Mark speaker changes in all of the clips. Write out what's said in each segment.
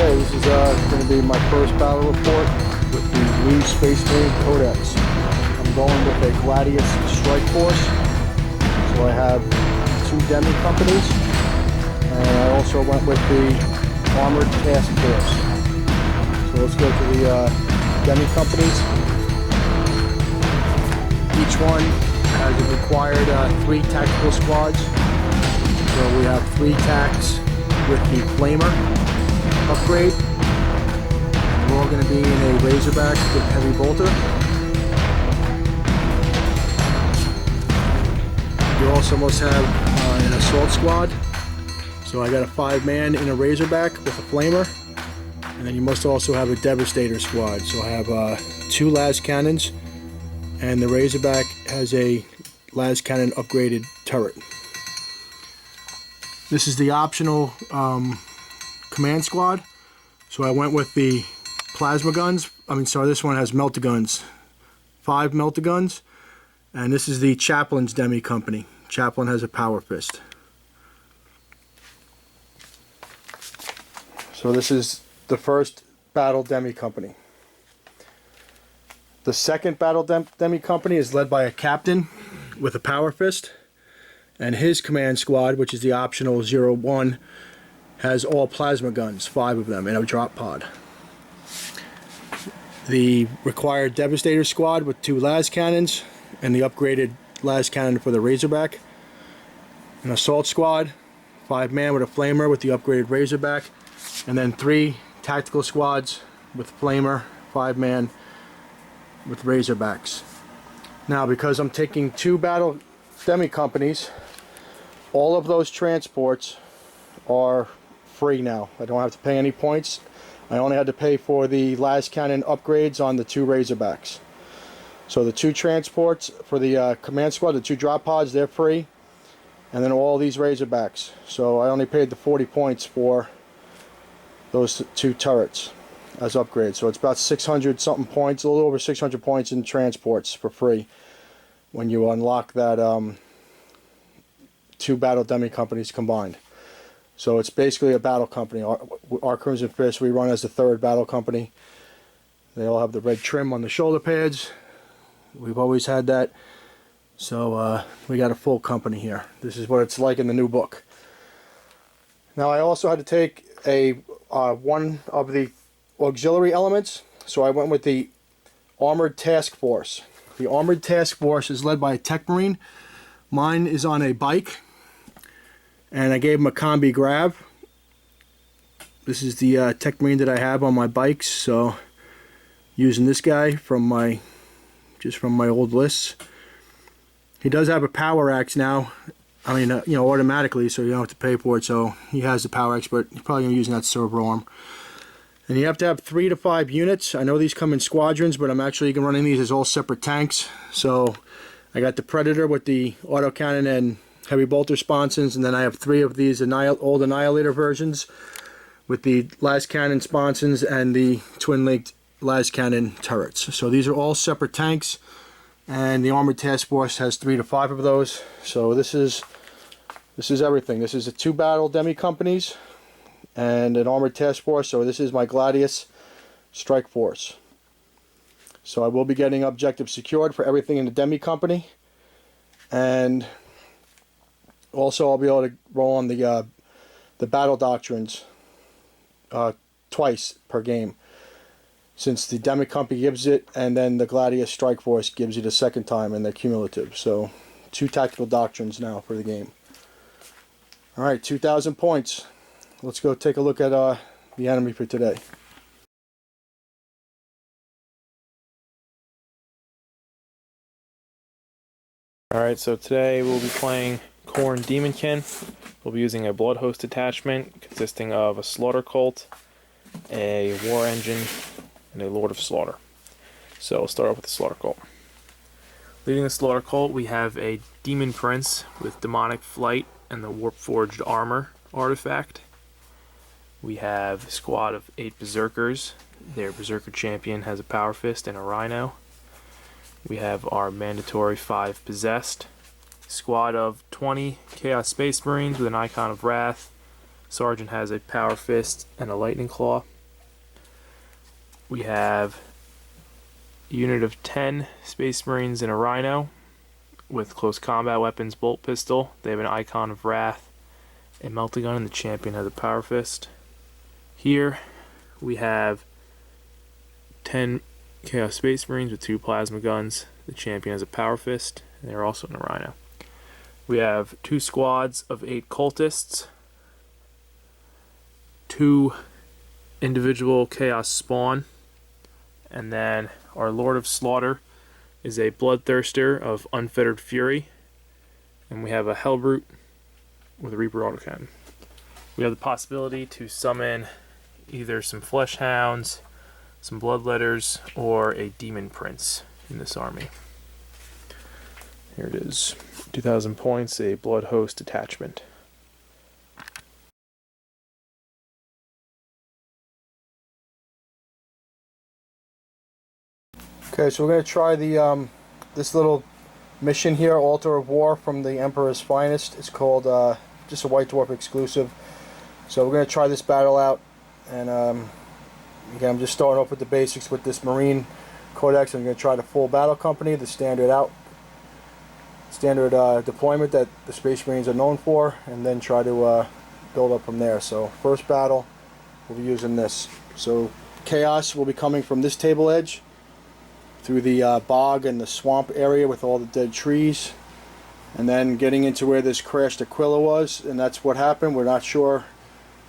Speaker 1: Okay, this is going to be my first battle report with the new Space Marine Codex. I'm going with a Gladius Strike Force. So I have 2 Demi-Companies, and I also went with the Armored Task Force. So let's go to the Demi-Companies. Each one has a required 3 tactical squads. So we have 3 tacks with the Flamer upgrade. We're all going to be in a Razorback with Heavy Bolter. You also must have an Assault Squad. So I got a 5-man in a Razorback with a Flamer. And then you must also have a Devastator Squad. So I have 2 las cannons, and the Razorback has a las cannon upgraded turret. This is the optional command squad. So I went with the plasma guns. This one has melta-guns. 5 melta-guns. And this is the Chaplain's Demi-Company. Chaplain has a power fist. So this is the first Battle Demi-Company. The second Battle Demi-Company is led by a captain with a power fist. And his command squad, which is the optional 0-1, has all plasma guns, 5 of them, in a drop pod. The required Devastator Squad with 2 las cannons, and the upgraded las cannon for the Razorback. An Assault Squad, 5-man with a Flamer with the upgraded Razorback. And then 3 tactical squads with Flamer, 5-man with Razorbacks. Now, because I'm taking 2 Battle Demi-Companies, all of those transports are free now. I don't have to pay any points. I only had to pay for the las cannon upgrades on the 2 Razorbacks. So the 2 transports for the command squad, the 2 drop pods, they're free. And then all these Razorbacks. So I only paid the 40 points for those 2 turrets as upgrades. So it's about 600 something points, a little over 600 points in transports for free when you unlock that 2 Battle Demi-Companies combined. So it's basically a battle company. Our Crimson Fist, we run as the 3rd battle company. They all have the red trim on the shoulder pads. We've always had that. So we got a full company here. This is what it's like in the new book. Now I also had to take one of the auxiliary elements. So I went with the Armored Task Force. The Armored Task Force is led by a Tech Marine. Mine is on a bike, and I gave him a combi grab. This is the Tech Marine that I have on my bikes, so using this guy from my old lists. He does have a power axe now. Automatically, so you don't have to pay for it. So he has the power axe, but he's probably gonna be using that servo arm. And you have to have 3 to 5 units. I know these come in squadrons, but I'm actually running these as all separate tanks. So I got the Predator with the autocannon and heavy bolter sponsons, and then I have 3 of these old Annihilator versions with the las cannon sponsons and the twin-linked las cannon turrets. So these are all separate tanks, and the Armored Task Force has 3 to 5 of those. So this is everything. This is the 2 Battle Demi-Companies and an Armored Task Force. So this is my Gladius Strike Force. So I will be getting objectives secured for everything in the Demi-Company, and also I'll be able to roll on the battle doctrines twice per game, since the Demi-Company gives it, and then the Gladius Strike Force gives it a second time, and they're cumulative. So 2 tactical doctrines now for the game. Alright, 2,000 points. Let's go take a look at the enemy for today.
Speaker 2: Alright, so today we'll be playing Khorne Daemonkin. We'll be using a Blood Host attachment consisting of a Slaughter Cult, a War Engine, and a Lord of Slaughter. So we'll start off with the Slaughter Cult. Leading the Slaughter Cult, we have a Demon Prince with Demonic Flight and the Warp Forged Armor artifact. We have a squad of 8 Berserkers. Their Berserker champion has a Power Fist and a Rhino. We have our mandatory 5 Possessed. Squad of 20 Chaos Space Marines with an Icon of Wrath. Sergeant has a Power Fist and a Lightning Claw. we have a unit of 10 Space Marines and a Rhino with close combat weapons, bolt pistol. They have an Icon of Wrath, a melta gun, and the champion has a power fist. Here we have 10 Chaos Space Marines with 2 plasma guns. The champion has a power fist, and they're also in a Rhino. We have 2 squads of 8 cultists, 2 individual Chaos Spawn, and then our Lord of Slaughter is a Bloodthirster of Unfettered Fury, and we have a Hellbrute with a Reaper autocannon. We have the possibility to summon either some Flesh Hounds, some Bloodletters, or a Demon Prince in this army. Here it is. 2,000 points, a Blood Host detachment.
Speaker 1: Okay, so we're going to try the this little mission here, Altar of War from the Emperor's Finest. It's called just a White Dwarf exclusive. So we're going to try this battle out, and again, I'm just starting off with the basics with this Marine codex. I'm going to try the full battle company, the standard deployment that the Space Marines are known for, and then try to build up from there. So first battle, we'll be using this. So Chaos will be coming from this table edge through the bog and the swamp area with all the dead trees, and then getting into where this crashed Aquila was, and that's what happened. We're not sure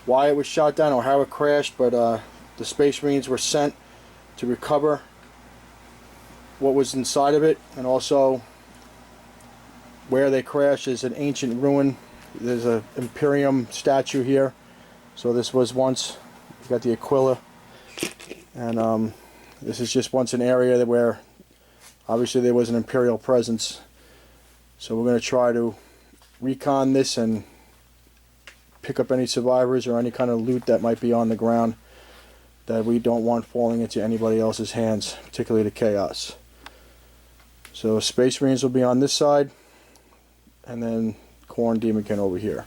Speaker 1: why it was shot down or how it crashed, but the Space Marines were sent to recover what was inside of it, and also where they crashed is an ancient ruin. There's an Imperium statue here, so this was once, you got the Aquila, and this is just once an area where obviously there was an Imperial presence. So we're going to try to recon this and pick up any survivors or any kind of loot that might be on the ground that we don't want falling into anybody else's hands, particularly the Chaos. So Space Marines will be on this side, and then Khorne Daemonkin over here.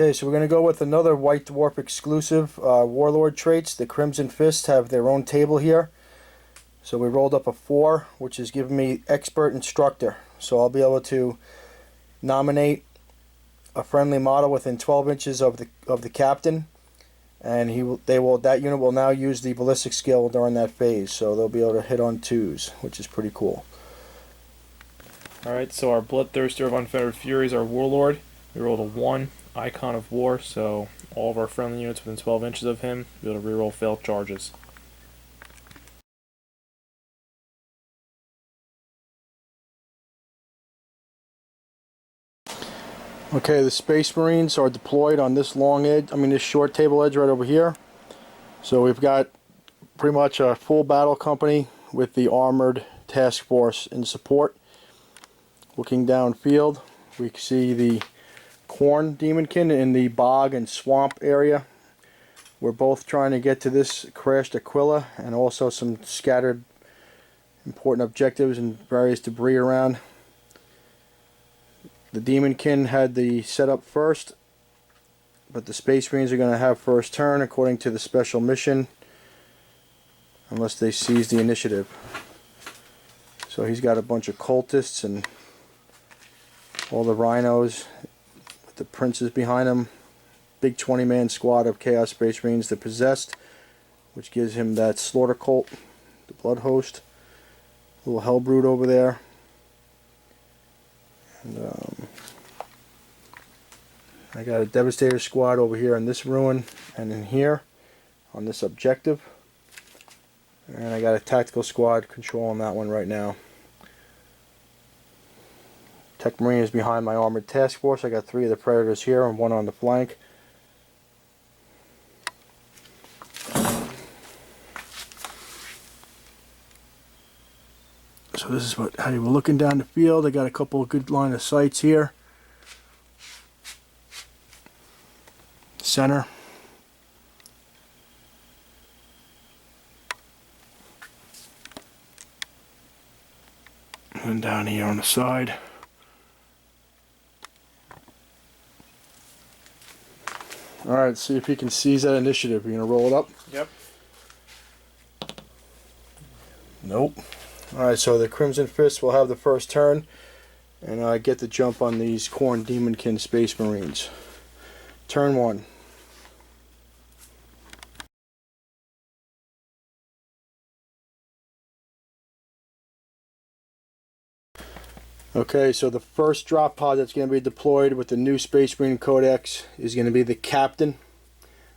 Speaker 1: Okay, so we're going to go with another White Dwarf exclusive, Warlord traits. The Crimson Fist have their own table here. So we rolled up a 4, which is giving me Expert Instructor. So I'll be able to nominate a friendly model within 12 inches of the captain, and that unit will now use the ballistic skill during that phase. So they'll be able to hit on 2s, which is pretty cool.
Speaker 2: Alright, so our Bloodthirster of Unfettered Fury is our Warlord. We rolled a 1, Icon of War, so all of our friendly units within 12 inches of him will be able to reroll failed charges.
Speaker 1: Okay, the Space Marines are deployed on this long edge, this short table edge right over here. So we've got pretty much a full battle company with the armored task force in support. Looking downfield, we see the Khorne Daemonkin in the bog and swamp area. We're both trying to get to this crashed Aquila, and also some scattered important objectives and various debris around. The Daemonkin had the setup first, but the Space Marines are going to have first turn according to the special mission, unless they seize the initiative. So he's got a bunch of cultists and all the rhinos with the princes behind him. Big 20-man squad of Chaos Space Marines, the Possessed, which gives him that Slaughter Cult, the Blood Host. Little Hellbrute over there. And I got a Devastator squad over here in this ruin and in here on this objective. And I got a tactical squad controlling that one right now. Tech Marine is behind my armored task force. I got 3 of the Predators here and 1 on the flank. So this is how you were looking down the field. I got a couple of good line of sights here. Center. And down here on the side. Alright, see if he can seize that initiative. You're going to roll it up?
Speaker 2: Yep.
Speaker 1: Nope. Alright, so the Crimson Fist will have the first turn, and I get the jump on these Khorne Daemonkin Space Marines. Turn 1. Okay, so the first drop pod that's going to be deployed with the new Space Marine Codex is going to be the captain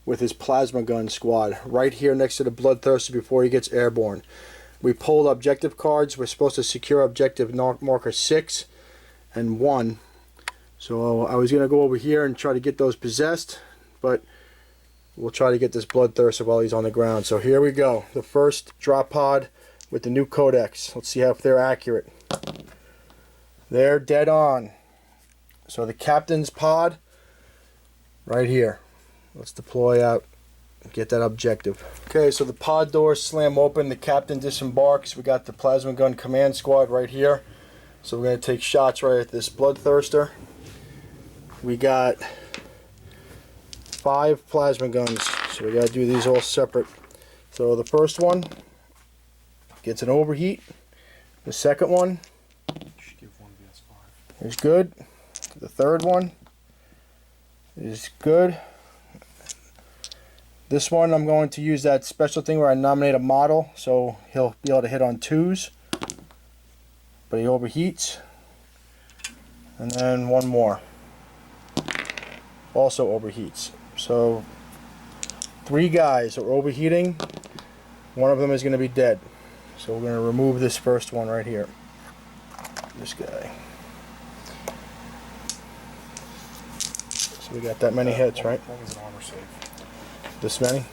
Speaker 1: with his plasma gun squad right here next to the Bloodthirster before he gets airborne. We pulled objective cards. We're supposed to secure objective marker 6 and 1. So I was going to go over here and try to get those possessed, but we'll try to get this Bloodthirster while he's on the ground. So here we go. The first drop pod with the new Codex. Let's see if they're accurate. They're dead on. So the captain's pod right here. Let's deploy out and get that objective. Okay, so the pod doors slam open. The captain disembarks. We got the plasma gun command squad right here. So we're going to take shots right at this Bloodthirster. We got 5 plasma guns. So we got to do these all separate. So the first one gets an overheat. The second one is good. The third one is good. This one I'm going to use that special thing where I nominate a model, so he'll be able to hit on 2s, but he overheats. And then one more also overheats. So 3 guys are overheating. One of them is going to be dead. So we're going to remove this first one right here. This guy. So we got that many hits, right?
Speaker 2: What was an armor save?
Speaker 1: This many? Yeah.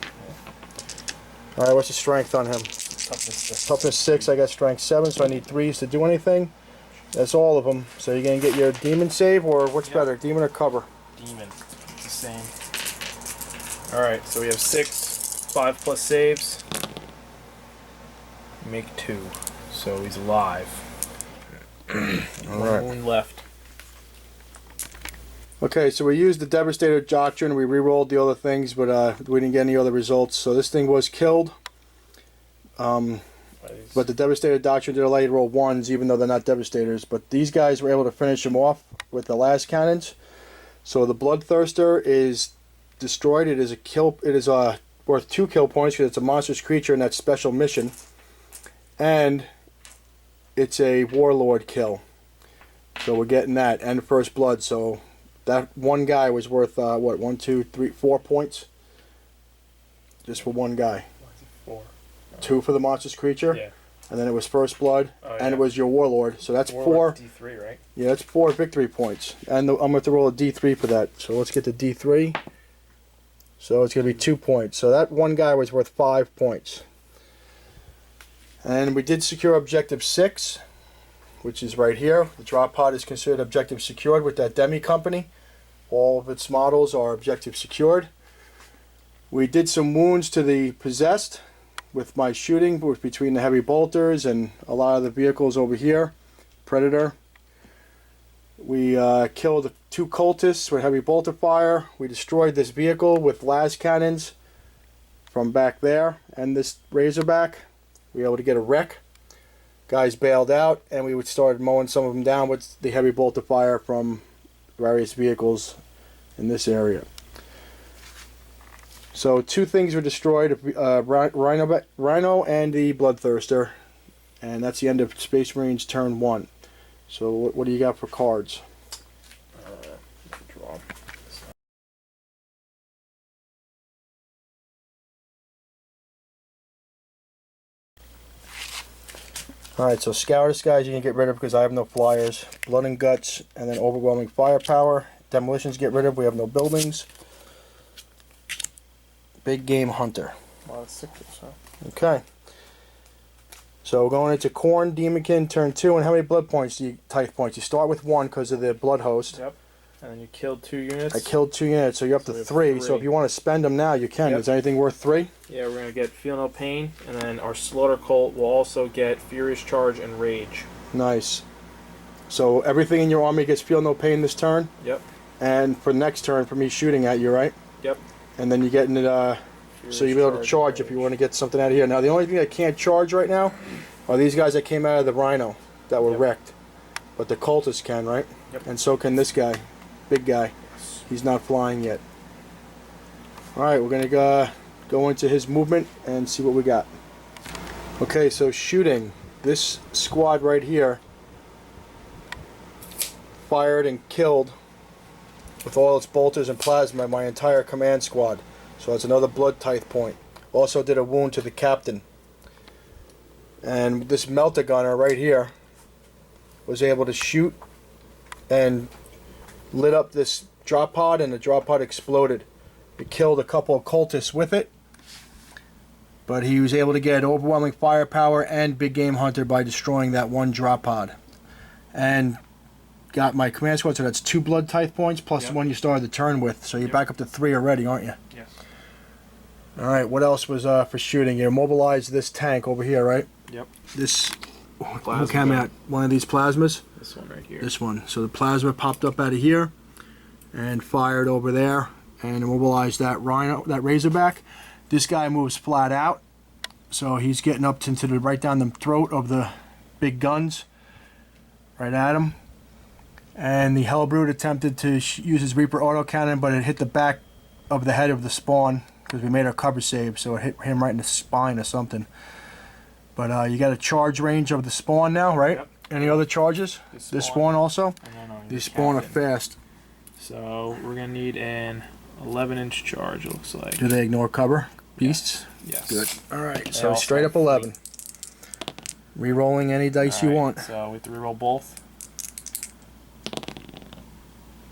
Speaker 1: Alright, what's the strength on him?
Speaker 2: Toughness 6.
Speaker 1: Toughness 6, I got strength 7, so I need 3s to do anything. That's all of them. So you're going to get your demon save, or what's better, demon or cover?
Speaker 2: Demon. It's the same. Alright, so we have 6, 5 plus saves. Make 2. So he's alive.
Speaker 1: Alright.
Speaker 2: 1 wound left.
Speaker 1: Okay, so we used the Devastator Doctrine. We re-rolled the other things, but we didn't get any other results. So this thing was killed. But the Devastator Doctrine did allow you to roll 1s, even though they're not Devastators. But these guys were able to finish him off with the last cannons. So the Bloodthirster is destroyed. It is a kill. It is worth 2 kill points because it's a monstrous creature in that special mission, and it's a Warlord kill. So we're getting that and first blood. So that one guy was worth what? 1, 2, 3, 4 points. Just for one guy.
Speaker 2: 4.
Speaker 1: 2 for the monstrous creature.
Speaker 2: Yeah.
Speaker 1: And then it was first blood, and it was your warlord. So that's
Speaker 2: Warlord
Speaker 1: 4.
Speaker 2: D3, right? Yeah,
Speaker 1: that's 4 victory points. And I'm going to have to roll a D3 for that. So let's get the D3. So it's going to be 2 points. So that one guy was worth 5 points. And we did secure objective 6, which is right here. The drop pod is considered objective secured with that Demi-Company. All of its models are objective secured. We did some wounds to the possessed with my shooting between the heavy bolters and a lot of the vehicles over here. Predator. We killed 2 cultists with heavy bolter fire. We destroyed this vehicle with las cannons from back there, and this Razorback. We were able to get a wreck. Guys bailed out, and we started mowing some of them down with the heavy bolter fire from various vehicles in this area. So 2 things were destroyed, Rhino and the Bloodthirster, and that's the end of Space Marines turn 1. So what do you got for cards?
Speaker 2: Draw.
Speaker 1: Alright, so Scourus guys you can get rid of because I have no flyers. Blood and Guts, and then Overwhelming Firepower. Demolitions get rid of, we have no buildings. Big Game Hunter.
Speaker 2: A lot of 6s, huh?
Speaker 1: Okay. So going into Khorne Daemonkin turn 2, and how many blood points type points? You start with 1 because of the blood host.
Speaker 2: Yep. And then you killed 2 units.
Speaker 1: I killed 2 units, so you're up to 3. So if you want to spend them now, you can.
Speaker 2: Yep.
Speaker 1: Is anything worth 3?
Speaker 2: Yeah, we're gonna get Feel No Pain, and then our Slaughter Cult will also get Furious Charge and Rage.
Speaker 1: Nice. So everything in your army gets Feel No Pain this turn?
Speaker 2: Yep.
Speaker 1: And for next turn, for me shooting at you, right?
Speaker 2: Yep.
Speaker 1: and then you get in it. So you'll be able to charge if you want to get something out of here. Now the only thing I can't charge right now are these guys that came out of the Rhino that were wrecked. But the cultist can, right?
Speaker 2: Yep.
Speaker 1: And so can this guy, big guy. He's not flying yet. Alright, we're going to go into his movement and see what we got. Okay, so shooting. This squad right here fired and killed with all its bolters and plasma my entire command squad. So that's another blood tithe point. Also did a wound to the captain. And this melter gunner right here was able to shoot and lit up this drop pod, and the drop pod exploded. It killed a couple of cultists with it, but he was able to get overwhelming firepower and big game hunter by destroying that one drop pod. And got my command squad, so that's 2 blood tithe points plus the one you started the turn with. So you're back up to 3 already, aren't you?
Speaker 2: Yes.
Speaker 1: Alright, what else was for shooting? You immobilized this tank over here, right?
Speaker 2: Yep.
Speaker 1: This, who came out? One of these plasmas?
Speaker 2: This one right here.
Speaker 1: This one. So the plasma popped up out of here and fired over there and immobilized that Rhino, that Razorback. This guy moves flat out, so he's getting up into the right down the throat of the big guns, right at him. And the Hellbrood attempted to use his Reaper autocannon, but it hit the back of the head of the spawn because we made our cover save, so it hit him right in the spine or something. But you got a charge range of the spawn now, right?
Speaker 2: Yep.
Speaker 1: Any other charges? This spawn also? These spawn are fast.
Speaker 2: So we're going to need an 11-inch charge, it looks like.
Speaker 1: Do they ignore cover? Beasts?
Speaker 2: Yes.
Speaker 1: Good. Alright, so straight up 11. Re-rolling any dice you want.
Speaker 2: So we have to re-roll both.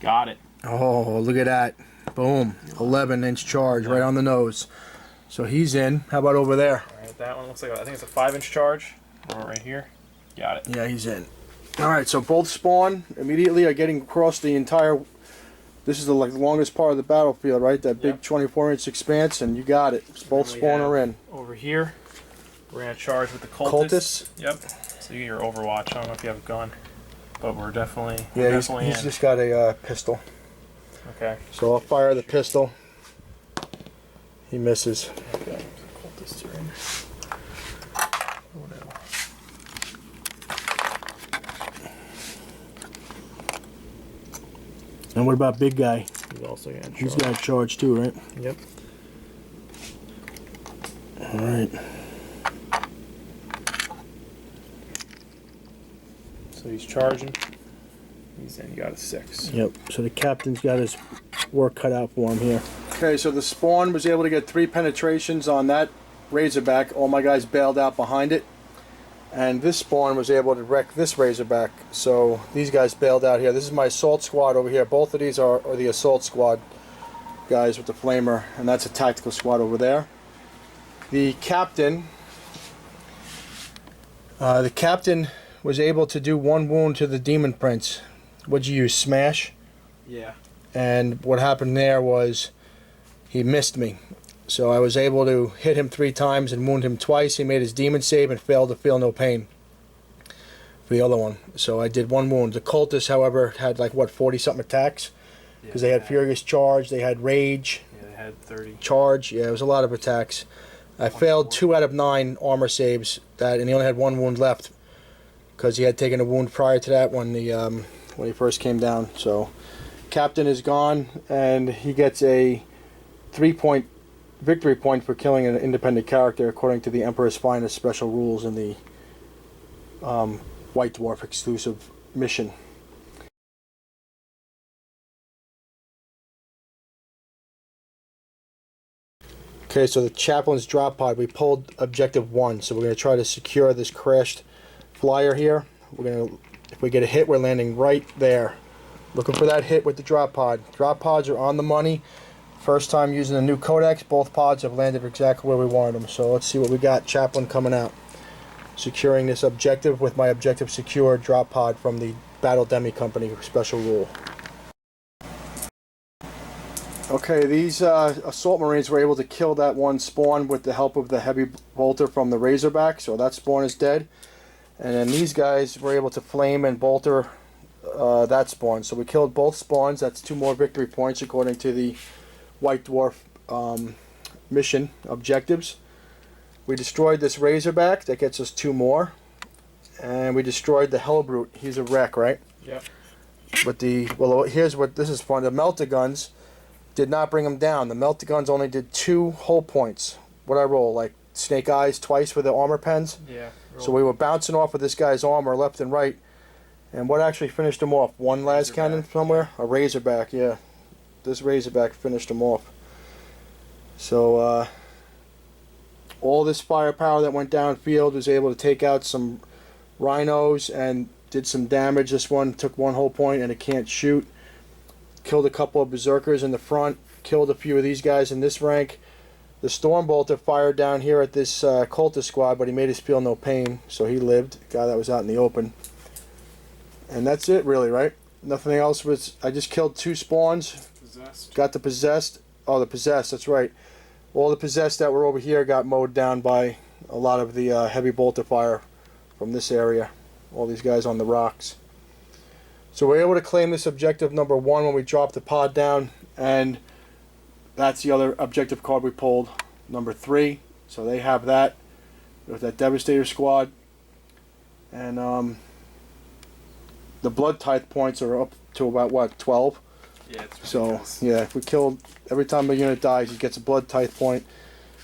Speaker 2: Got it.
Speaker 1: Oh, look at that. Boom. 11-inch charge right on the nose. So he's in. How about over there?
Speaker 2: Alright, that one looks like, I think it's a 5-inch charge. Right here. Got it.
Speaker 1: Yeah, he's in. Alright, so both spawn immediately are getting across the entire... This is the longest part of the battlefield, right? That big 24-inch expanse, and you got it. Both spawn are in.
Speaker 2: Over here, we're going to charge with the cultists.
Speaker 1: Cultists?
Speaker 2: Yep. So you get your Overwatch. I don't know if you have a gun, but we're definitely
Speaker 1: he's just got a pistol.
Speaker 2: Okay.
Speaker 1: So I'll fire the pistol. He misses.
Speaker 2: Okay. Cultists are in. Oh no.
Speaker 1: And what about big guy?
Speaker 2: He's also going to charge.
Speaker 1: He's got a charge too, right?
Speaker 2: Yep.
Speaker 1: Alright.
Speaker 2: So he's charging. He's in. You got a 6.
Speaker 1: Yep. So the captain's got his work cut out for him here. Okay, so the spawn was able to get 3 penetrations on that Razorback. All my guys bailed out behind it. And this spawn was able to wreck this Razorback. So these guys bailed out here. This is my assault squad over here. Both of these are the assault squad guys with the flamer. And that's a tactical squad over there. The captain was able to do 1 wound to the Demon Prince. What'd you use? Smash?
Speaker 2: Yeah.
Speaker 1: And what happened there was he missed me. So I was able to hit him 3 times and wound him twice. He made his demon save and failed to feel no pain for the other one. So I did 1 wound. The cultists, however, had like, what, 40-something attacks? Because they had Furious Charge, they had Rage.
Speaker 2: Yeah, they had 30.
Speaker 1: Charge, yeah, it was a lot of attacks. I failed 2 out of 9 armor saves, and he only had 1 wound left because he had taken a wound prior to that when he first came down. So Captain is gone, and he gets a 3-point victory point for killing an independent character according to the Emperor's Finest special rules in the White Dwarf exclusive mission. Okay, so the chaplain's drop pod, we pulled objective 1, so we're going to try to secure this crashed flyer here. We're going to, if we get a hit, we're landing right there. Looking for that hit with the drop pod. Drop pods are on the money. First time using the new codex, both pods have landed exactly where we wanted them. So let's see what we got. Chaplain coming out. Securing this objective with my objective secure drop pod from the Battle Demi-Company special rule. Okay, these assault marines were able to kill that one spawn with the help of the heavy bolter from the Razorback, so that spawn is dead. And then these guys were able to flame and bolter that spawn. So we killed both spawns. That's 2 more victory points according to the White Dwarf mission objectives. We destroyed this Razorback. That gets us 2 more. And we destroyed the Hellbrute. He's a wreck, right?
Speaker 2: Yep.
Speaker 1: But well, here's what this is fun. The Melt-A-Guns did not bring him down. The Melt-A-Guns only did 2 hull points. What I roll, like Snake Eyes twice with the armor pens?
Speaker 2: Yeah.
Speaker 1: So we were bouncing off of this guy's armor left and right. And what actually finished him off? One las cannon somewhere? A Razorback, yeah. This Razorback finished him off. So, all this firepower that went downfield was able to take out some rhinos and did some damage. This one took 1 whole point and it can't shoot. Killed a couple of berserkers in the front. Killed a few of these guys in this rank. The Stormbolter fired down here at this cultist squad, but he made us feel no pain, so he lived. The guy that was out in the open. And that's it, really, right? Nothing else was... I just killed 2 spawns.
Speaker 2: Possessed.
Speaker 1: Got the Possessed. Oh, the Possessed, that's right. All the Possessed that were over here got mowed down by a lot of the heavy bolter fire from this area. All these guys on the rocks. So we're able to claim this objective number 1 when we drop the pod down, and that's the other objective card we pulled, number 3. So they have that with that Devastator squad. And the blood tithe points are up to about, what, 12?
Speaker 2: Yeah, it's
Speaker 1: so,
Speaker 2: ridiculous.
Speaker 1: yeah, if we killed, every time a unit dies, he gets a blood tithe point.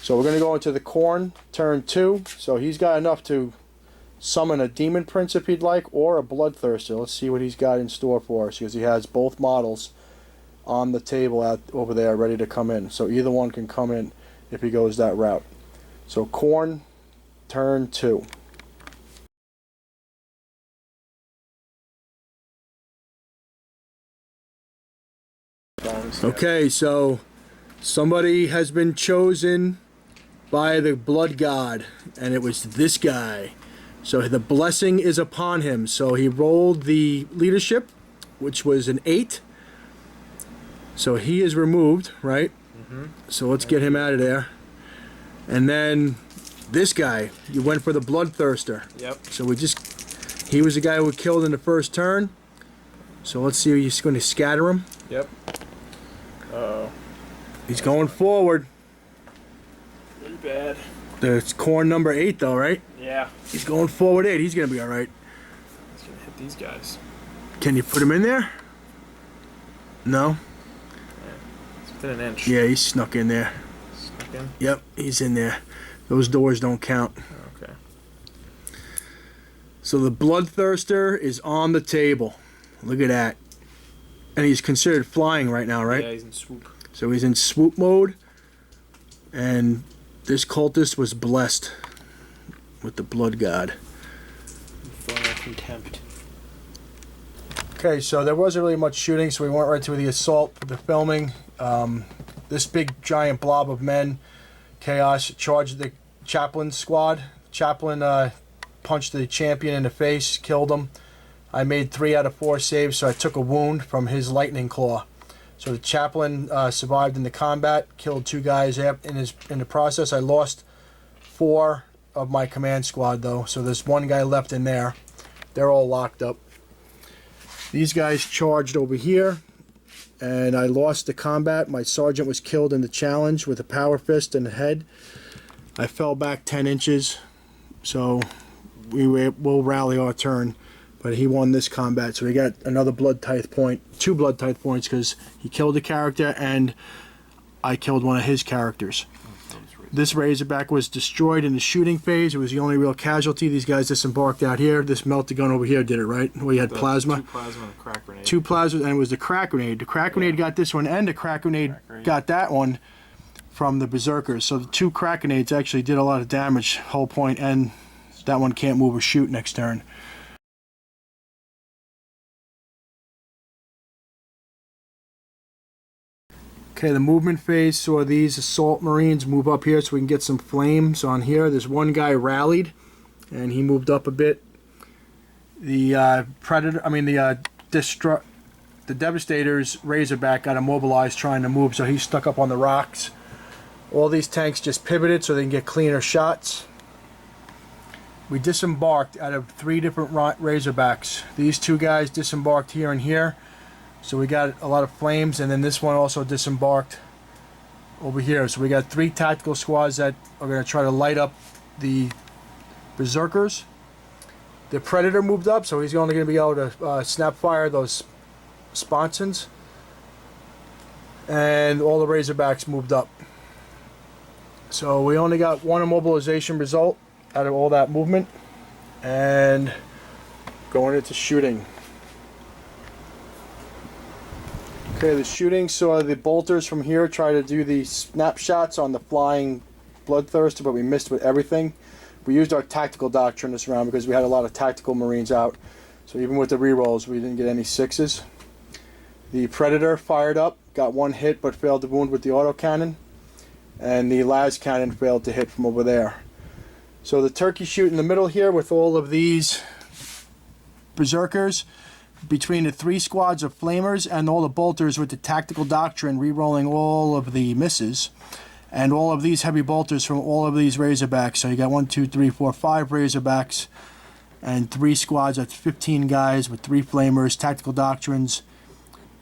Speaker 1: So we're going to go into the Khorne, turn 2. So he's got enough to summon a Demon Prince if he'd like, or a Bloodthirster. Let's see what he's got in store for us, because he has both models on the table out over there ready to come in. So either one can come in if he goes that route. So Khorne, turn 2. Okay, so somebody has been chosen by the Blood God, and it was this guy. So the blessing is upon him. So he rolled the leadership, which was an 8. So he is removed, right? Mm-hmm. So let's get him out of there. And then this guy, you went for the Bloodthirster.
Speaker 2: Yep.
Speaker 1: So he was the guy who was killed in the first turn. So let's see, he's going to scatter him.
Speaker 2: Yep. Uh-oh.
Speaker 1: He's going forward.
Speaker 2: Pretty bad.
Speaker 1: It's Khorne number 8 though, right?
Speaker 2: Yeah.
Speaker 1: He's going forward 8. He's going to be alright.
Speaker 2: He's going to hit these guys.
Speaker 1: Can you put him in there? No?
Speaker 2: Yeah. It's within an inch.
Speaker 1: Yeah, he snuck in there.
Speaker 2: Snuck in?
Speaker 1: Yep, he's in there. Those doors don't count.
Speaker 2: Okay.
Speaker 1: So the Bloodthirster is on the table. Look at that. And he's considered flying right now, right?
Speaker 2: Yeah, he's in swoop.
Speaker 1: So he's in swoop mode. And this cultist was blessed with the Blood God.
Speaker 2: Fire contempt.
Speaker 1: Okay, so there wasn't really much shooting, so we went right to the assault for the filming. This big giant blob of men, Chaos, charged the Chaplain squad. Chaplain punched the champion in the face, killed him. I made 3 out of 4 saves, so I took a wound from his lightning claw. So the Chaplain survived in the combat, killed 2 guys in the process. I lost 4 of my command squad though, so there's 1 guy left in there. They're all locked up. These guys charged over here, and I lost the combat. My sergeant was killed in the challenge with a power fist in the head. I fell back 10 inches, so we'll rally our turn. But he won this combat, so he got another blood tithe point, 2 blood tithe points, because he killed a character and I killed one of his characters. This Razorback was destroyed in the shooting phase. It was the only real casualty. These guys disembarked out here. This Melt-A-Gun over here did it, right? We had plasma.
Speaker 2: 2 plasma and a crack grenade.
Speaker 1: 2 plasmas, and it was the crack grenade. The crack grenade got this one, and the crack grenade got that one from the Berserkers. So the 2 crack grenades actually did a lot of damage, whole point, and that one can't move or shoot next turn. Okay, the movement phase saw these assault marines move up here so we can get some flames on here. There's 1 guy rallied, and he moved up a bit. The the Devastator's Razorback got immobilized trying to move, so he's stuck up on the rocks. All these tanks just pivoted so they can get cleaner shots. We disembarked out of 3 different Razorbacks. These 2 guys disembarked here and here. So we got a lot of flames, and then this one also disembarked over here. So we got 3 tactical squads that are going to try to light up the berserkers. The predator moved up, so he's only going to be able to snap fire those sponsons. And all the razorbacks moved up. So we only got 1 immobilization result out of all that movement. And going into shooting. Okay, the shooting saw the bolters from here try to do the snapshots on the flying bloodthirster, but we missed with everything. We used our tactical doctrine this round because we had a lot of tactical marines out. So even with the rerolls, we didn't get any 6s. The predator fired up, got 1 hit, but failed to wound with the autocannon. And the las cannon failed to hit from over there. So the turkey shoot in the middle here with all of these berserkers, between the 3 squads of flamers and all the bolters with the tactical doctrine re-rolling all of the misses, and all of these heavy bolters from all of these razorbacks. So you got 1, 2, 3, 4, 5 razorbacks and 3 squads. That's 15 guys with 3 flamers, tactical doctrines.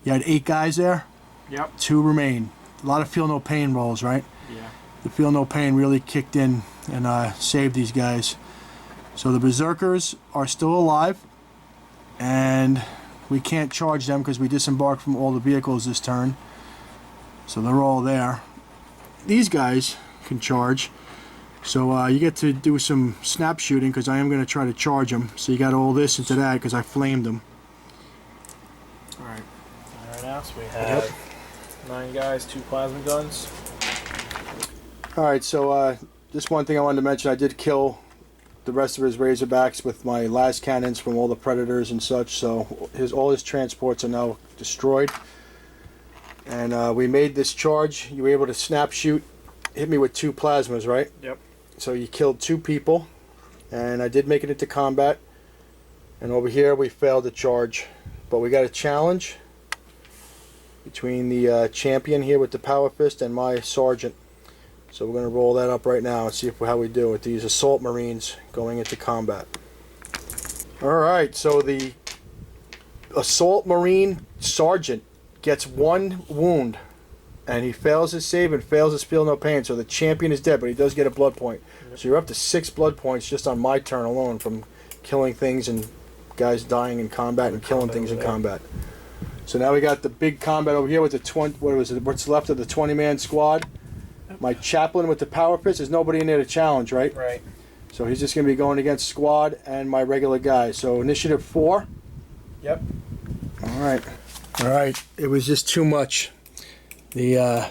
Speaker 1: You had 8 guys there.
Speaker 2: Yep.
Speaker 1: 2 remain. A lot of feel no pain rolls, right?
Speaker 2: Yeah.
Speaker 1: The feel no pain really kicked in and saved these guys. So the berserkers are still alive. And we can't charge them because we disembarked from all the vehicles this turn. So they're all there. These guys can charge. So you get to do some snap shooting because I am going to try to charge them. So you got all this into that because I flamed them.
Speaker 2: Alright. Alright, now so we have 9 guys, 2 plasma guns.
Speaker 1: Alright, so just one thing I wanted to mention. I did kill the rest of his razorbacks with my las cannons from all the predators and such, so all his transports are now destroyed. And we made this charge. You were able to snap shoot, hit me with 2 plasmas, right?
Speaker 2: Yep.
Speaker 1: So you killed 2 people, and I did make it into combat. And over here we failed to charge, but we got a challenge between the champion here with the power fist and my sergeant. So we're going to roll that up right now and see how we do with these assault marines going into combat. Alright, so the assault marine sergeant gets 1 wound and he fails his save and fails his feel no pain. So the champion is dead, but he does get a blood point. So you're up to 6 blood points just on my turn alone from killing things and guys dying in combat and killing things in combat. So now we got the big combat over here with the what's left of the 20-man squad. My chaplain with the power fist, there's nobody in there to challenge, right?
Speaker 2: Right.
Speaker 1: So he's just going to be going against squad and my regular guy. So initiative 4.
Speaker 2: Yep.
Speaker 1: Alright. Alright. It was just too much. The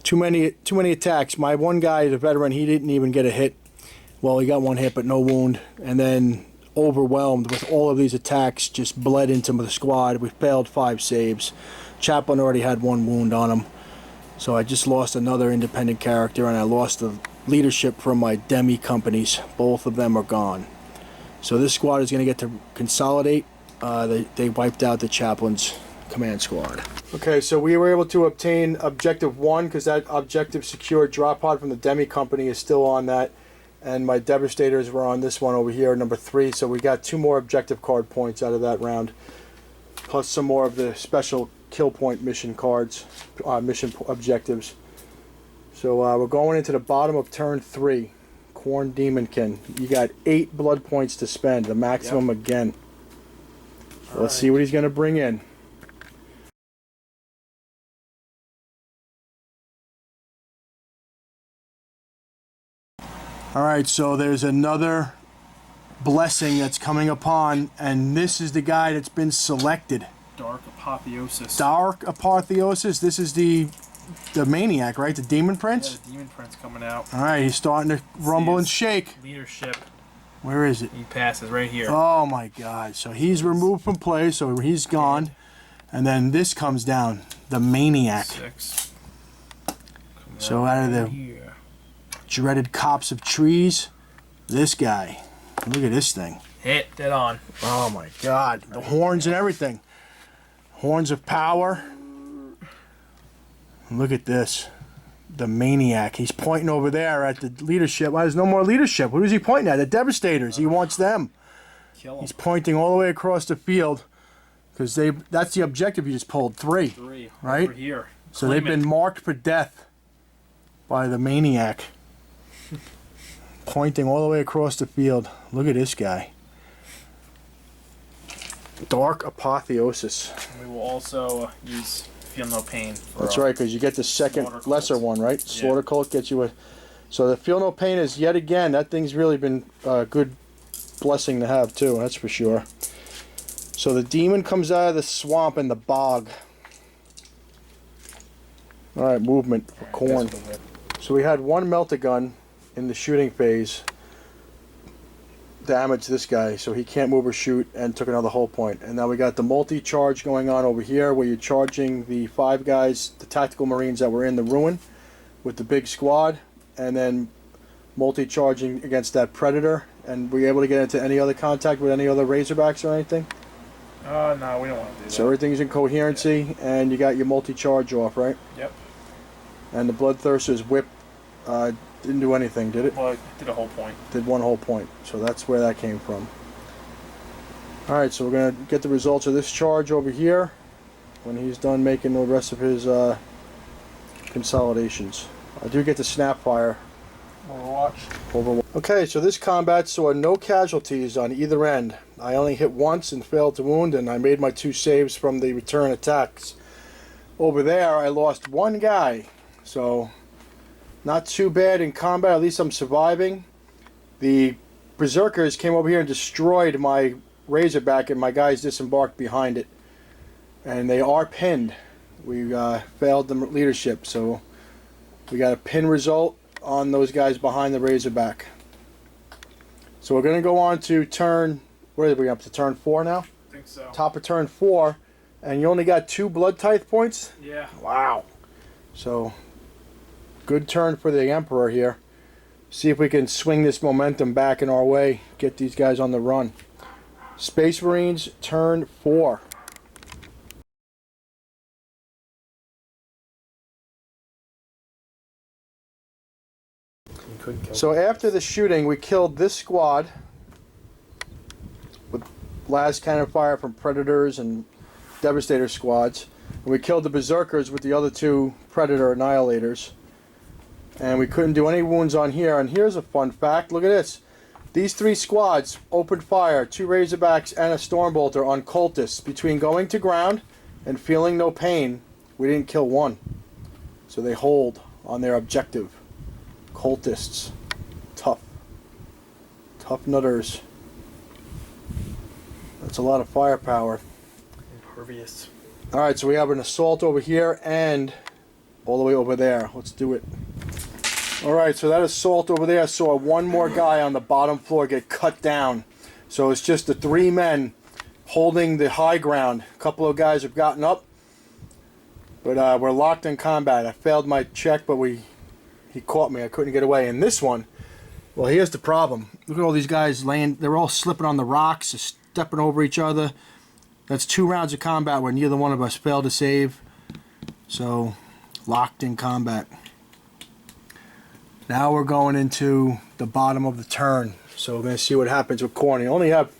Speaker 1: too many attacks. My one guy, the veteran, he didn't even get a hit. Well, he got 1 hit but no wound. And then overwhelmed with all of these attacks, just bled into the squad. We failed 5 saves. Chaplain already had 1 wound on him. So I just lost another independent character, and I lost the leadership from my Demi-Companies. Both of them are gone. So this squad is going to get to consolidate. They wiped out the chaplain's command squad. Okay, so we were able to obtain objective 1 because that objective secured drop pod from the Demi-Company is still on that. And my Devastators were on this one over here, number 3. So we got 2 more objective card points out of that round. Plus some more of the special kill point mission cards, mission objectives. So we're going into the bottom of turn 3. Khorne Daemonkin. You got 8 blood points to spend, the maximum again. So let's see what he's going to bring in. Alright, so there's another blessing that's coming upon, and this is the guy that's been selected.
Speaker 2: Dark Apotheosis.
Speaker 1: Dark Apotheosis. This is the maniac, right? The Demon Prince?
Speaker 2: Yeah, the Demon Prince coming out.
Speaker 1: Alright, he's starting to rumble and shake.
Speaker 2: Leadership.
Speaker 1: Where is it?
Speaker 2: He passes right here.
Speaker 1: Oh my god. So he's removed from play, so he's gone. And then this comes down. The maniac.
Speaker 2: 6.
Speaker 1: So out of the dreaded copse of trees, this guy. Look at this thing.
Speaker 2: Hit. Dead on.
Speaker 1: Oh my god. The horns and everything. Horns of power. Look at this. The maniac. He's pointing over there at the leadership. Why, there's no more leadership. Who is he pointing at? The Devastators. He wants them.
Speaker 2: Kill him.
Speaker 1: He's pointing all the way across the field because that's the objective you just pulled. 3.
Speaker 2: 3.
Speaker 1: Right?
Speaker 2: Over here.
Speaker 1: So they've been marked for death. by the maniac. Pointing all the way across the field. Look at this guy. Dark Apotheosis.
Speaker 2: We will also use Feel No Pain.
Speaker 1: That's right, because you get the second lesser one, right?
Speaker 2: Yeah.
Speaker 1: Slaughter Cult gets you a... So the Feel No Pain is, yet again, that thing's really been a good blessing to have, too. That's for sure. So the demon comes out of the swamp and the bog. Alright, movement for Khorne. So we had one Melt-A-Gun in the shooting phase. Damaged this guy, so he can't move or shoot, and took another hull point. And now we got the multi-charge going on over here, where you're charging the 5 guys, the tactical marines that were in the ruin, with the big squad, and then multi-charging against that predator. And were you able to get into any other contact with any other Razorbacks or anything?
Speaker 2: No, we don't want to do that.
Speaker 1: So everything's in coherency, and you got your multi-charge off, right?
Speaker 2: Yep.
Speaker 1: And the Bloodthirster's whip didn't do anything, did it?
Speaker 2: Well, it did a whole point.
Speaker 1: Did one whole point, so that's where that came from. Alright, so we're going to get the results of this charge over here when he's done making the rest of his consolidations. I do get the Snapfire.
Speaker 2: Overwatch.
Speaker 1: Okay, so this combat saw no casualties on either end. I only hit once and failed to wound, and I made my 2 saves from the return attacks. Over there, I lost 1 guy, so not too bad in combat. At least I'm surviving. The Berserkers came over here and destroyed my Razorback, and my guys disembarked behind it. And they are pinned. We failed the leadership, so we got a pin result on those guys behind the Razorback. So we're going to go on to turn... What are we up to? Turn 4 now?
Speaker 2: I think so.
Speaker 1: Top of turn 4. And you only got 2 Blood Tithe points?
Speaker 2: Yeah.
Speaker 1: Wow. So... good turn for the Emperor here. See if we can swing this momentum back in our way. Get these guys on the run. Space Marines, turn 4. So after the shooting, we killed this squad with las cannon fire from Predators and Devastator squads. And we killed the Berserkers with the other 2 Predator Annihilators. And we couldn't do any wounds on here. And here's a fun fact. Look at this. These 3 squads opened fire, 2 Razorbacks and a Stormbolter on cultists. Between going to ground and feeling no pain, we didn't kill 1. So they hold on their objective. Cultists. Tough. Tough nutters. That's a lot of firepower.
Speaker 2: Impervious.
Speaker 1: Alright, so we have an assault over here and all the way over there. Let's do it. Alright, so that assault over there saw 1 more guy on the bottom floor get cut down. So it's just the 3 men holding the high ground. A couple of guys have gotten up, but we're locked in combat. I failed my check, but he caught me. I couldn't get away. And this one, well, here's the problem. Look at all these guys laying. They're all slipping on the rocks, stepping over each other. That's 2 rounds of combat where neither one of us failed to save. So, locked in combat. Now we're going into the bottom of the turn. So we're going to see what happens with Khorne. You only have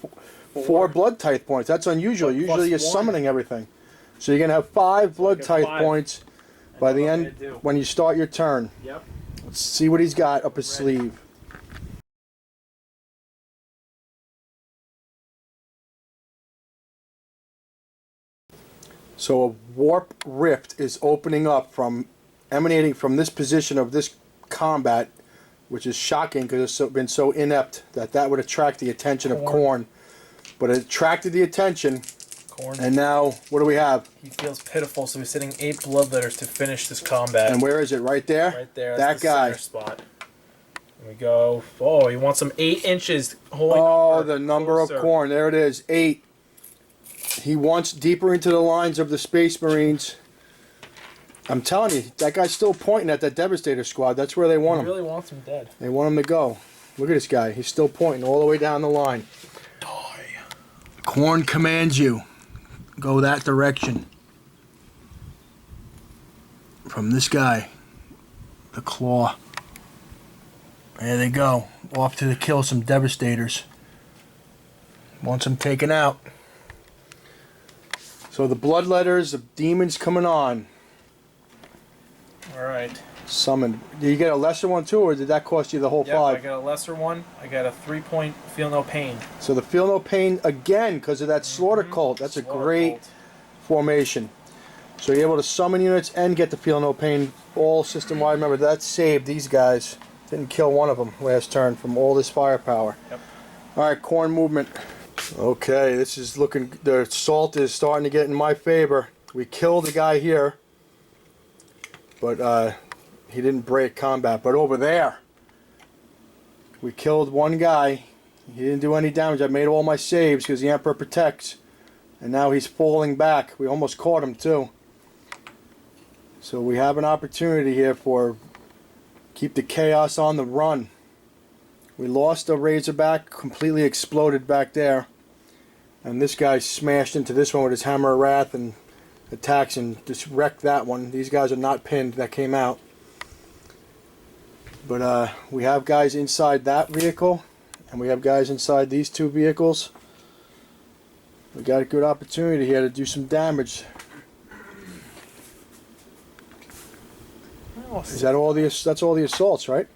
Speaker 1: 4 Blood Tithe points. That's unusual. Usually you're summoning everything. So you're going to have 5 Blood Tithe points by the end when you start your turn.
Speaker 2: Yep.
Speaker 1: Let's see what he's got up his sleeve. So a warp rift is opening up emanating from this position of this combat, which is shocking because it's been so inept that would attract the attention of Khorne. But it attracted the attention,
Speaker 2: Khorne.
Speaker 1: And now, what do we have?
Speaker 2: He feels pitiful, so he's sitting 8 bloodletters to finish this combat.
Speaker 1: And where is it? Right there?
Speaker 2: Right there.
Speaker 1: That guy.
Speaker 2: Center spot. And we go. Oh, he wants some 8 inches.
Speaker 1: The number of Khorne. There it is. 8. He wants deeper into the lines of the Space Marines. I'm telling you, that guy's still pointing at that Devastator squad. That's where they want him.
Speaker 2: He really wants him dead.
Speaker 1: They want him to go. Look at this guy. He's still pointing all the way down the line.
Speaker 2: Die.
Speaker 1: Khorne commands you. Go that direction. From this guy. The claw. There they go. Off to kill some Devastators. Wants them taken out. So the bloodletters of demons coming on.
Speaker 2: Alright.
Speaker 1: Summoned. Did you get a lesser one too, or did that cost you the whole
Speaker 2: Yep,
Speaker 1: 5?
Speaker 2: I got a lesser one. I got a 3-point Feel No Pain.
Speaker 1: So the Feel No Pain again because of that Slaughter Cult. That's
Speaker 2: Slaughter
Speaker 1: a great
Speaker 2: Cult.
Speaker 1: formation. So you're able to summon units and get the Feel No Pain all system wide. Remember that saved these guys. Didn't kill one of them last turn from all this firepower.
Speaker 2: Yep.
Speaker 1: All right, Khorne movement. Okay, this is looking. The assault is starting to get in my favor. We killed the guy here, but he didn't break combat. But over there, we killed one guy. He didn't do any damage. I made all my saves because the Emperor protects. And now he's falling back. We almost caught him too. So we have an opportunity here for keep the chaos on the run. We lost a Razorback, completely exploded back there. And this guy smashed into this one with his Hammer of Wrath and attacks and just wrecked that one. These guys are not pinned, that came out. But we have guys inside that vehicle, and we have guys inside these two vehicles. We got a good opportunity here to do some damage. Is that all the? That's all the assaults, right?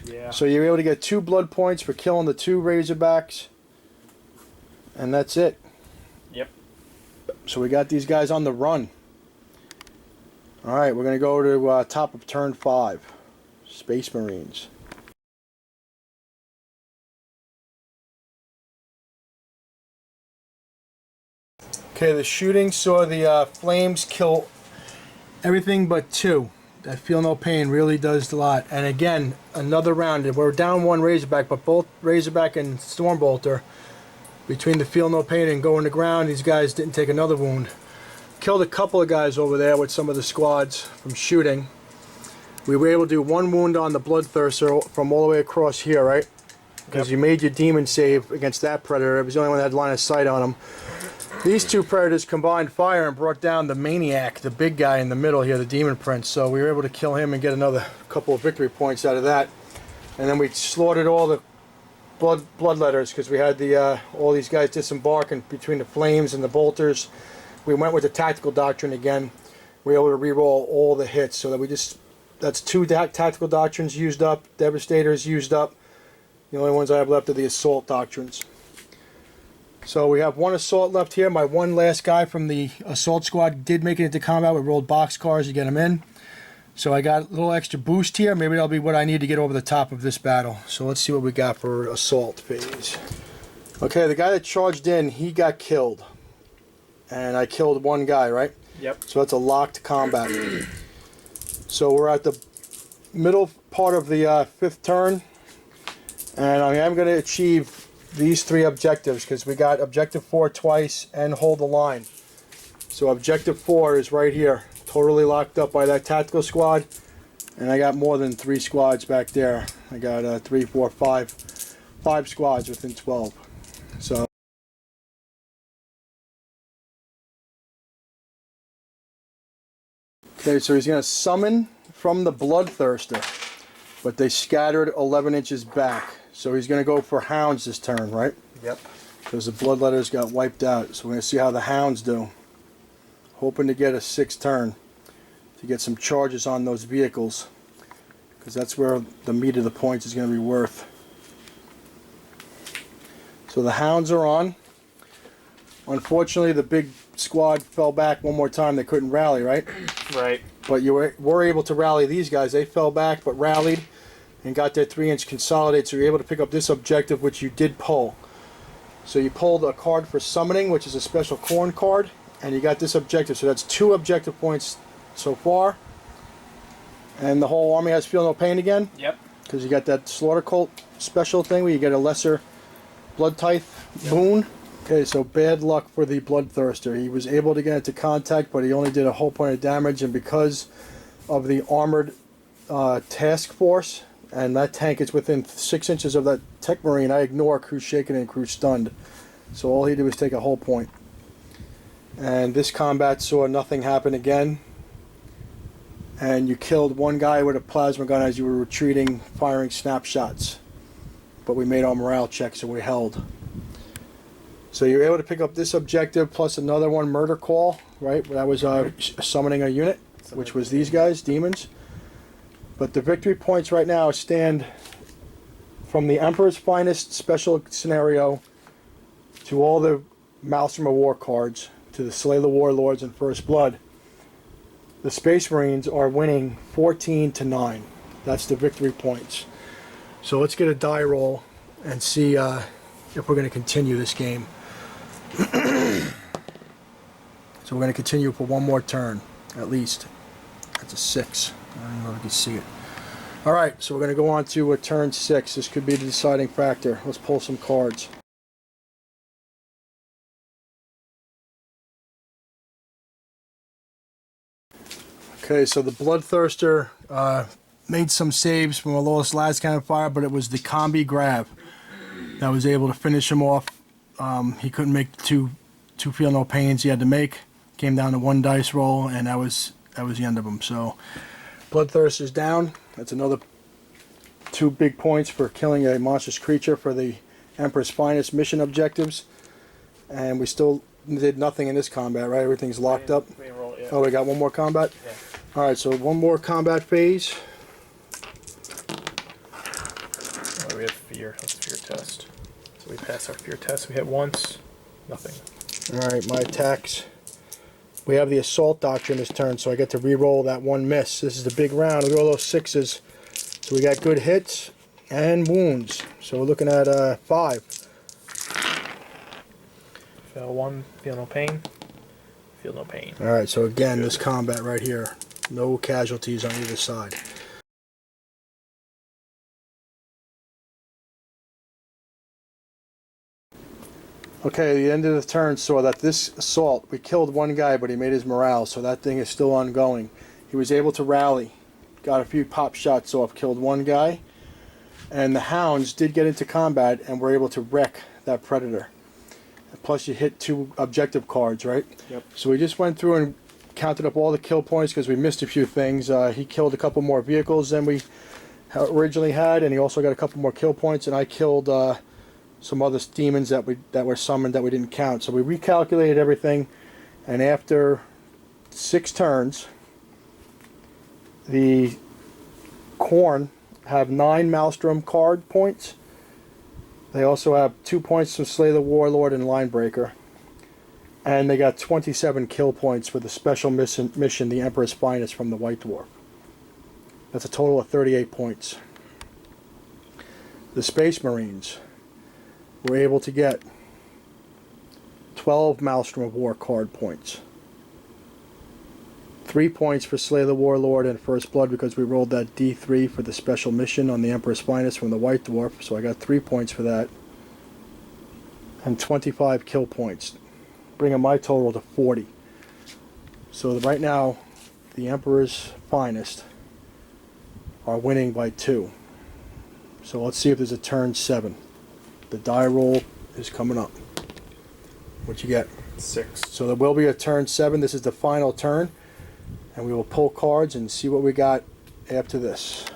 Speaker 2: Yeah.
Speaker 1: So you're able to get 2 blood points for killing the 2 Razorbacks, and that's it.
Speaker 2: Yep.
Speaker 1: So we got these guys on the run. All right, we're gonna go to top of turn 5, Space Marines. Okay, the shooting saw the flames kill everything but 2. That Feel No Pain really does a lot. And again, another round. We're down 1 Razorback, but both Razorback and Stormbolter, between the Feel No Pain and going to ground, these guys didn't take another wound. Killed a couple of guys over there with some of the squads from shooting. We were able to do 1 wound on the Bloodthirster from all the way across here, right? Because you made your demon save against that predator. It was the only one that had line of sight on him. These 2 predators combined fire and brought down the Maniac, the big guy in the middle here, the Demon Prince. So we were able to kill him and get another couple of victory points out of that. And then we slaughtered all the bloodletters because we had the all these guys disembarking between the flames and the bolters. We went with the tactical doctrine again. We were able to re-roll all the hits so that we just, that's 2 tactical doctrines used up, Devastators used up. The only ones I have left are the assault doctrines. So we have 1 assault left here. My 1 last guy from the assault squad did make it into combat. We rolled boxcars to get him in. So I got a little extra boost here. Maybe that'll be what I need to get over the top of this battle. So let's see what we got for assault phase. Okay, the guy that charged in, he got killed. And I killed 1 guy, right?
Speaker 2: Yep.
Speaker 1: So that's a locked combat. So we're at the middle part of the 5th turn. And I am going to achieve these 3 objectives because we got objective 4 twice and hold the line. So objective 4 is right here, totally locked up by that tactical squad, and I got more than 3 squads back there. I got 3, 4, 5 squads within 12. So okay, so he's going to summon from the Bloodthirster, but they scattered 11 inches back. So he's going to go for Hounds this turn, right?
Speaker 2: Yep.
Speaker 1: Because the Bloodletters got wiped out. So we're going to see how the Hounds do. Hoping to get a 6th turn to get some charges on those vehicles. Because that's where the meat of the points is going to be worth. So the Hounds are on. Unfortunately, the big squad fell back one more time. They couldn't rally, right?
Speaker 2: Right.
Speaker 1: But you were able to rally these guys. They fell back but rallied and got their 3-inch consolidate, so you're able to pick up this objective, which you did pull. So you pulled a card for summoning, which is a special Khorne card, and you got this objective. So that's 2 objective points so far. And the whole army has Feel No Pain again.
Speaker 2: Yep.
Speaker 1: Because you got that Slaughter Cult special thing where you get a lesser Blood Tithe boon. Okay, so bad luck for the Bloodthirster. He was able to get into contact, but he only did a whole point of damage, and because of the armored task force, and that tank is within 6 inches of that Tech Marine, I ignore crew shaken and crew stunned. So all he did was take a whole point. And this combat saw nothing happen again. And you killed 1 guy with a plasma gun as you were retreating, firing snapshots. But we made our morale check, so we held. So you're able to pick up this objective plus another one, Murder Call, right? That was summoning a unit, which was these guys, demons. But the victory points right now stand from the Emperor's Finest special scenario to all the Maelstrom of War cards to the Slay the Warlords and First Blood. The Space Marines are winning 14-9. That's the victory points. So let's get a die roll and see if we're going to continue this game. So we're going to continue for one more turn, at least. That's a 6. I don't know if you can see it. Alright, so we're going to go on to a turn 6. This could be the deciding factor. Let's pull some cards. Okay, so the Bloodthirster made some saves from a lowest last cannon fire, but it was the combi grab that was able to finish him off. He couldn't make two feel no pains he had to make. Came down to 1 dice roll, and that was the end of him. So Bloodthirster's down. That's another 2 big points for killing a monstrous creature for the Emperor's Finest mission objectives. And we still did nothing in this combat, right? Everything's locked up. Oh, we got one more combat?
Speaker 2: Yeah.
Speaker 1: Alright, so one more combat phase.
Speaker 2: Oh, we have fear. Let's fear test. So we pass our fear test. We hit once. Nothing.
Speaker 1: Alright, my attacks. We have the Assault Doctrine this turn, so I get to re-roll that 1 miss. This is the big round. Look at all those 6s. So we got good hits and wounds. So we're looking at 5.
Speaker 2: Fail 1. Feel no pain. Feel no pain.
Speaker 1: Alright, so again, this combat right here. No casualties on either side. Okay, the end of the turn saw that this assault, we killed 1 guy, but he made his morale, so that thing is still ongoing. He was able to rally, got a few pop shots off, killed 1 guy, and the Hounds did get into combat and were able to wreck that Predator. Plus you hit 2 objective cards, right?
Speaker 2: Yep.
Speaker 1: So we just went through and counted up all the kill points because we missed a few things. He killed a couple more vehicles than we originally had, and he also got a couple more kill points, and I killed some other demons that were summoned that we didn't count. So we recalculated everything, and after 6 turns, the Khorne have 9 Maelstrom card points. They also have 2 points to Slay the Warlord and Linebreaker. And they got 27 kill points for the special mission, the Emperor's Finest from the White Dwarf. That's a total of 38 points. The Space Marines were able to get 12 Maelstrom of War card points. 3 points for Slay the Warlord and First Blood because we rolled that D3 for the special mission on the Emperor's Finest from the White Dwarf, so I got 3 points for that. And 25 kill points, bringing my total to 40. So right now, the Emperor's Finest are winning by 2. So let's see if there's a turn 7. The die roll is coming up. What you get?
Speaker 2: 6.
Speaker 1: So there will be a turn 7. This is the final turn. And we will pull cards and see what we got after this.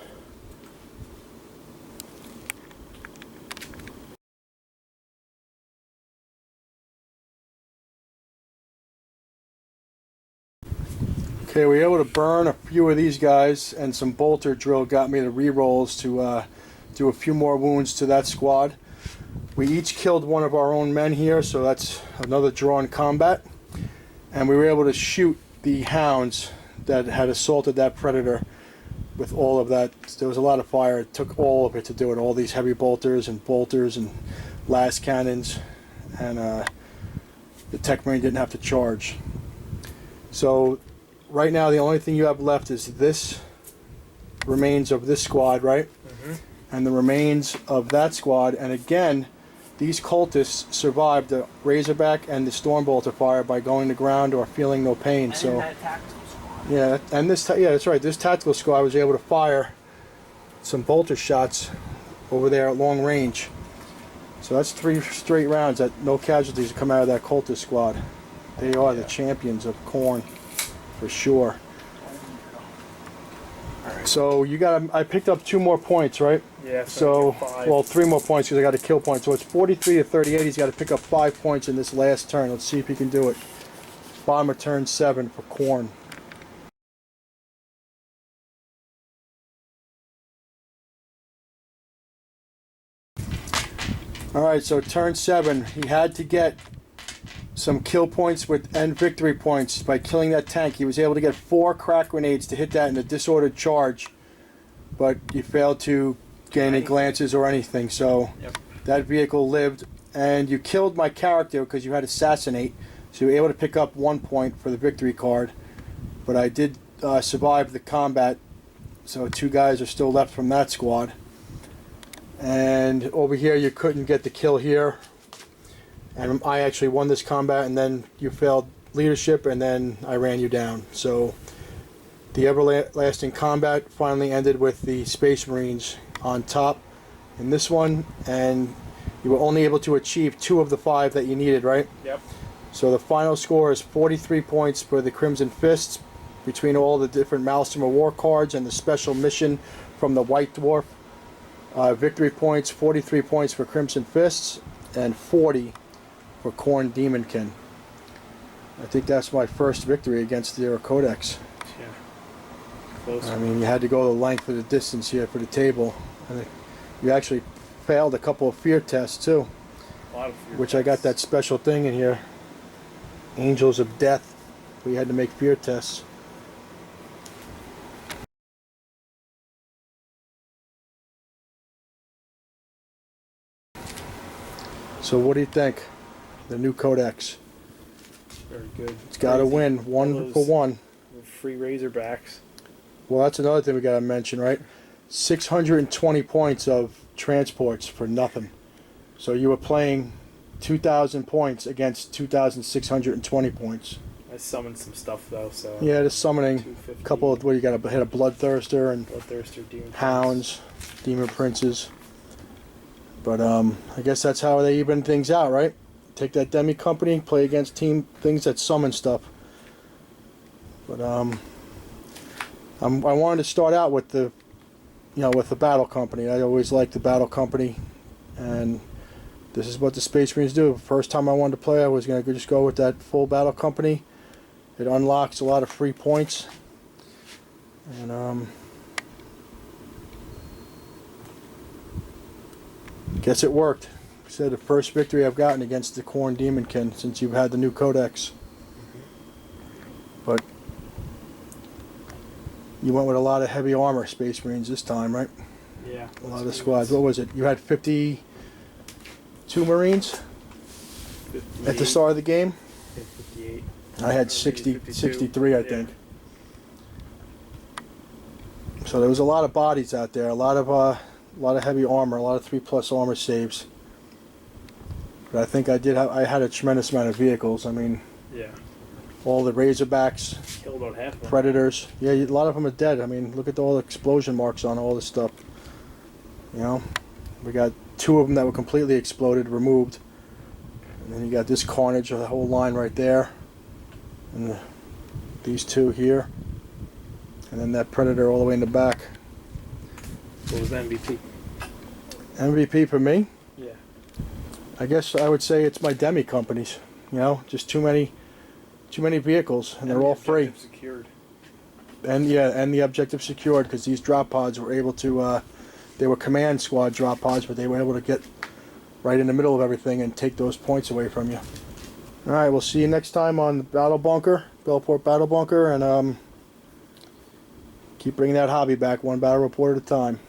Speaker 1: Okay, we were able to burn a few of these guys, and some bolter drill got me the re-rolls to do a few more wounds to that squad. We each killed one of our own men here, so that's another draw in combat. And we were able to shoot the Hounds that had assaulted that Predator with all of that. There was a lot of fire. It took all of it to do it. All these heavy bolters and las cannons, and the Tech Marine didn't have to charge. So right now the only thing you have left is this remains of this squad, right?
Speaker 2: Mm-hmm.
Speaker 1: And the remains of that squad. And again, these cultists survived the Razorback and the Stormbolter fire by going to ground or feeling no pain.
Speaker 3: And
Speaker 1: so
Speaker 3: that tactical squad.
Speaker 1: yeah, and this yeah, that's right. This tactical squad was able to fire some bolter shots over there at long range. So that's 3 straight rounds that no casualties come out of that cultist squad. They are the champions of Khorne, for sure. So you got. I picked up 2 more points, right?
Speaker 2: Yeah.
Speaker 1: So,
Speaker 2: 5.
Speaker 1: well, 3 more points because I got a kill point. So it's 43 to 38. He's got to pick up 5 points in this last turn. Let's see if he can do it. Bottom of turn 7 for Khorne. Alright, so turn 7, he had to get some kill points and victory points by killing that tank. He was able to get 4 crack grenades to hit that in a disordered charge, but you failed to gain any glances or anything, so that vehicle lived. And you killed my character because you had assassinate, so you were able to pick up 1 point for the victory card. But I did survive the combat, so 2 guys are still left from that squad. And over here you couldn't get the kill here, and I actually won this combat, and then you failed leadership, and then I ran you down. So the everlasting combat finally ended with the Space Marines on top in this one, and you were only able to achieve 2 of the 5 that you needed, right?
Speaker 2: Yep.
Speaker 1: So the final score is 43 points for the Crimson Fists between all the different Maelstrom of War cards and the special mission from the White Dwarf. Victory points, 43 points for Crimson Fists and 40 for Khorne Daemonkin. I think that's my first victory against their codex.
Speaker 2: Yeah. Close.
Speaker 1: I mean, you had to go the length of the distance here for the table. And you actually failed a couple of fear tests too.
Speaker 2: A lot of fear
Speaker 1: which
Speaker 2: tests.
Speaker 1: I got that special thing in here. Angels of Death. We had to make fear tests. So what do you think? The new codex.
Speaker 2: Very good.
Speaker 1: It's got to win 1 for 1.
Speaker 2: Free Razorbacks.
Speaker 1: Well, that's another thing we got to mention, right? 620 points of transports for nothing. So you were playing 2,000 points against 2,620 points.
Speaker 2: I summoned some stuff though, so
Speaker 1: Yeah, just summoning
Speaker 2: 250.
Speaker 1: a couple of, what, you got to hit a Bloodthirster and
Speaker 2: Bloodthirster, Demon
Speaker 1: Hounds, Demon Princes. But I guess that's how they even things out, right? Take that Demi-Company, play against things that summon stuff. But I wanted to start out with the, with the Battle Company. I always liked the Battle Company, and this is what the Space Marines do. First time I wanted to play, I was going to just go with that full Battle Company. It unlocks a lot of free points, and guess it worked. Said the first victory I've gotten against the Khorne Daemonkin since you've had the new codex. But you went with a lot of heavy armor Space Marines this time, right?
Speaker 2: Yeah.
Speaker 1: A lot of squads. What was it? You had 52 Marines at the start of the game?
Speaker 2: 58.
Speaker 1: I had 63, I think. So there was a lot of bodies out there, a lot of heavy armor, a lot of 3+ armor saves. But I think I had a tremendous amount of vehicles. I mean,
Speaker 2: Yeah.
Speaker 1: all the Razorbacks,
Speaker 2: Killed about half of them.
Speaker 1: Predators. Yeah, a lot of them are dead. I mean, look at all the explosion marks on all this stuff. We got 2 of them that were completely exploded, removed. And then you got this carnage of the whole line right there. And these 2 here. And then that Predator all the way in the back.
Speaker 2: What was the MVP?
Speaker 1: MVP for me?
Speaker 2: Yeah.
Speaker 1: I guess I would say it's my Demi-Companies. Just too many vehicles, and they're all free.
Speaker 2: Secured.
Speaker 1: And the objective secured, because these drop pods were able to, they were command squad drop pods, but they were able to get right in the middle of everything and take those points away from you. Alright, we'll see you next time on the Battle Bunker, Bellport Battle Bunker, and keep bringing that hobby back, one battle report at a time.